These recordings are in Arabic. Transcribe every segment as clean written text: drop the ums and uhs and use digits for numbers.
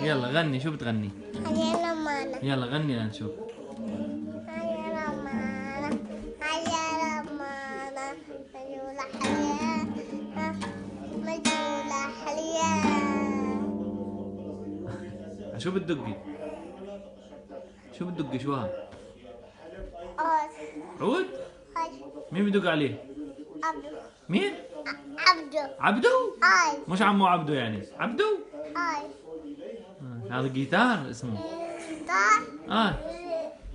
يلا غني، شو بتغني؟ هيا رمانة يلا غني لنشوف. هيا رمانة هيا رمانة مجولة حليان مجولة حليان. شو بتدقي؟ شو بتدقي؟ شو هذا؟ عود؟ مين بدق عليه؟ عبدو. مين؟ عبدو. عبدو؟ هاي مش عمو عبدو يعني، عبدو؟ هاي هذا جيتار اسمه. طار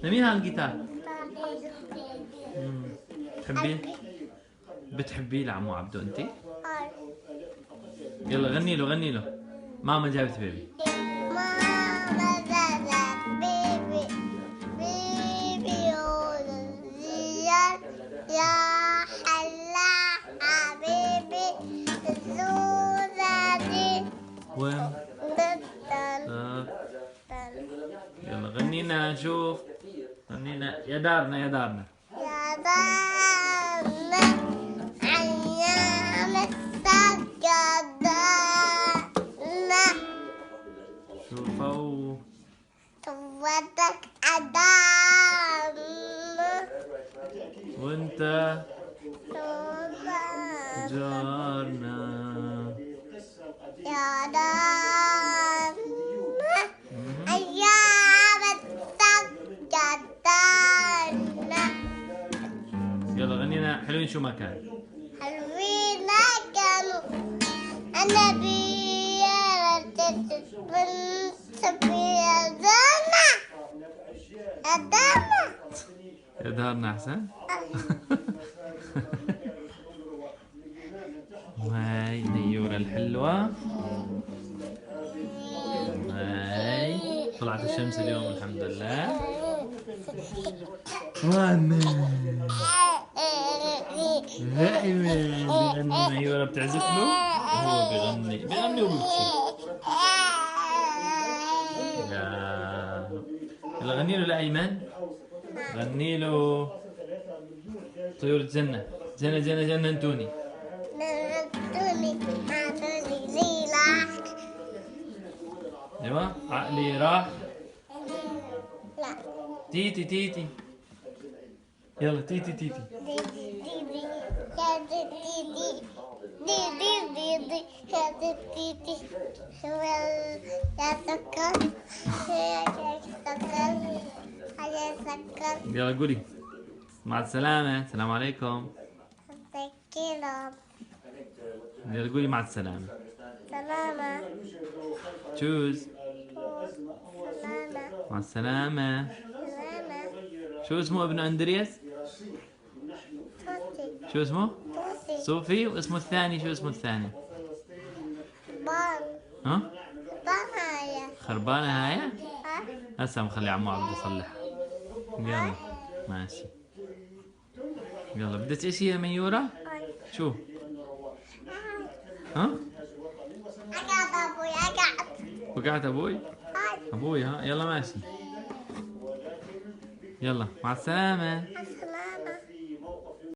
لمين هذا الجيتار؟ طار بتحبيه؟ بتحبيه لعمو عبدو انت؟ هاي. يلا غني له، غني له. ماما جابت بيبي. ماما جابت بيبي بيبي زياد يا حلا حبيبي زودي وين؟ جدا. يلا غنينا نشوف. غنينا يا دارنا يا دارنا. يا دارنا أيام السجدنا شوفوا صوتك أدانا وانت صوتك جارنا. يا دارنا أيام السجدنا. يلا غنينا حلوين شو ما كان. حلوين كانوا النبي من سبيل دانا دانا. يا دارنا احسن. هاي نيورة الحلوة. هاي طلعت الشمس اليوم الحمد لله. بيغني نيورة بتعزف له وهو بيغني وبيبكي. يلا غني له لأيمن. غني له طيور الجنة. جنة جنة جننتوني. ايوه عقلي راح. لا تيتي تيتي. يلا تيتي تيتي. يلا قولي مع السلامة. السلام عليكم. يلا قولي مع السلامة. سلامة. تشوز. سلامة. مع السلامة. سلامة. شو اسمه ابن اندرياس؟ شو اسمه؟ صوفي. واسمه الثاني شو اسمه الثاني؟ بان. ها؟ بان خربانة هاي؟ ها؟ هسه مخلي عمو عبد يصلحها. يلا ماشي. يلا بدك ايش يا ميورة؟ شو؟ ها؟ أقعد أبوي أقعد. وقعت ابوي؟ ابوي ها. يلا ماشي. يلا مع السلامة.